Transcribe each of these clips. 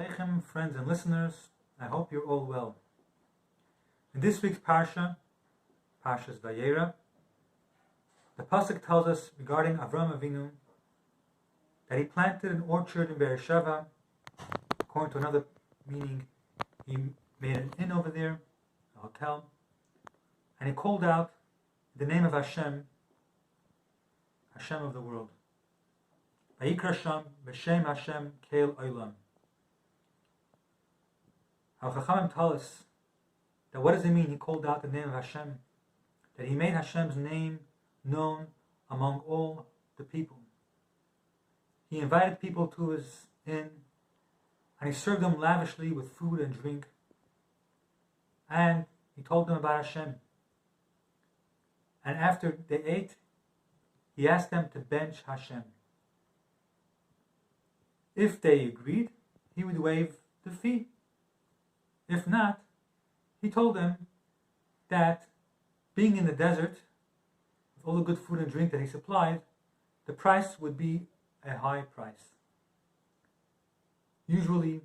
Aleichem, friends and listeners, I hope you're all well. In this week's Parsha, Parshas Vayera, the Pasuk tells us regarding Avrohom Avinu that he planted an orchard in Beersheva. According to another meaning, he made an inn over there, a hotel, and he called out the name of Hashem, Hashem of the world. Vayikra Sham b'Shem Hashem Keil Olam. Our Chachamim tell us that what does it mean he called out the name of Hashem? That he made Hashem's name known among all the people. He invited people to his inn and he served them lavishly with food and drink. And he told them about Hashem. And after they ate, he asked them to bench Hashem. If they agreed, he would waive the fee. If not, he told them that being in the desert, with all the good food and drink that he supplied, the price would be a high price. Usually,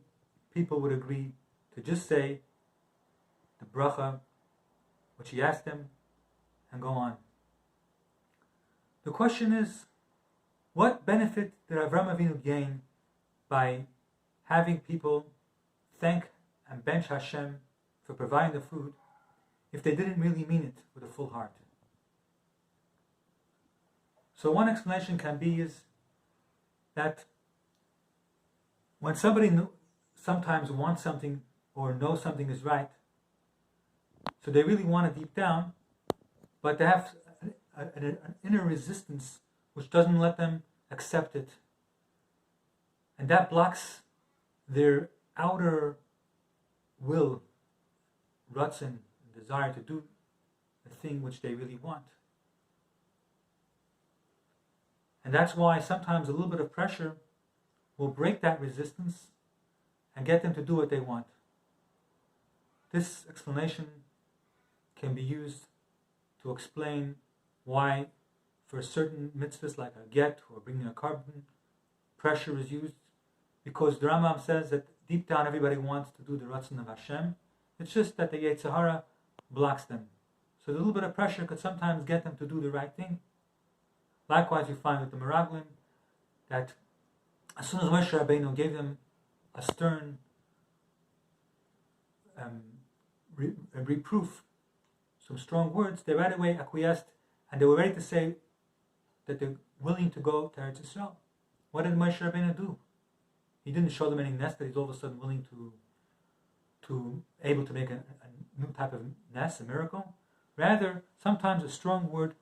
people would agree to just say the bracha, which he asked them, and go on. The question is, what benefit did Avrohom Avinu gain by having people thank and bench Hashem for providing the food if they didn't really mean it with a full heart? So one explanation can be is that when somebody sometimes wants something or knows something is right, so they really want it deep down, but they have an inner resistance which doesn't let them accept it. And that blocks their outer will, ratzon, desire to do the thing which they really want. And that's why sometimes a little bit of pressure will break that resistance and get them to do what they want. This explanation can be used to explain why for certain mitzvahs like a get or bringing a carbon, pressure is used, because the Rambam says that deep down everybody wants to do the ratzon of Hashem. It's just that the Yetzer Hara blocks them. So the little bit of pressure could sometimes get them to do the right thing. Likewise, you find with the Meraglim that as soon as Moshe Rabbeinu gave them a stern reproof, some strong words, they right away acquiesced and they were ready to say that they're willing to go to Eretz Yisrael. What did Moshe Rabbeinu do? He didn't show them any nest that he's all of a sudden willing to able to make a new type of nest, a miracle. Rather, sometimes a strong word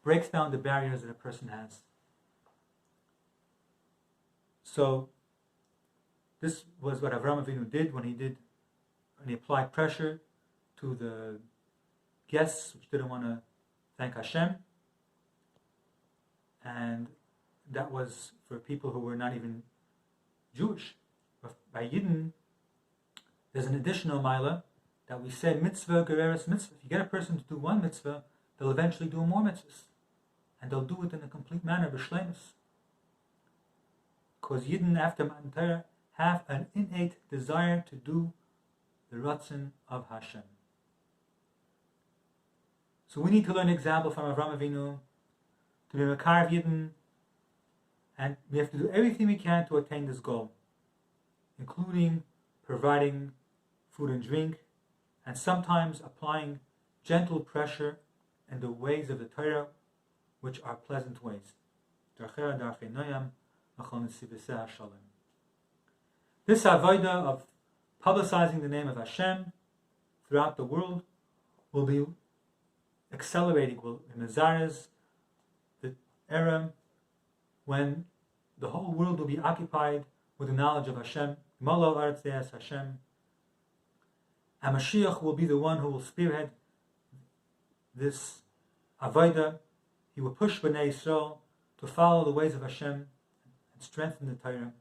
breaks down the barriers that a person has. So, this was what Avrohom Avinu did when he applied pressure to the guests which didn't want to thank Hashem. And that was for people who were not even Jewish. But by Yidden, there's an additional milah that we say mitzvah gereres mitzvah. If you get a person to do one mitzvah, they'll eventually do more mitzvahs. And they'll do it in a complete manner, b'shleimus. Because Yidden, after Matan Torah, have an innate desire to do the ratzon of Hashem. So we need to learn an example from Avrohom Avinu to be Makar of Yidden, and we have to do everything we can to attain this goal, including providing food and drink, and sometimes applying gentle pressure in the ways of the Torah, which are pleasant ways. This avodah of publicizing the name of Hashem throughout the world will be accelerating, will be mezares, the era when the whole world will be occupied with the knowledge of Hashem. Molo Aretz De'as Hashem. And Mashiach will be the one who will spearhead this avodah. He will push Bnei Yisrael to follow the ways of Hashem and strengthen the Torah.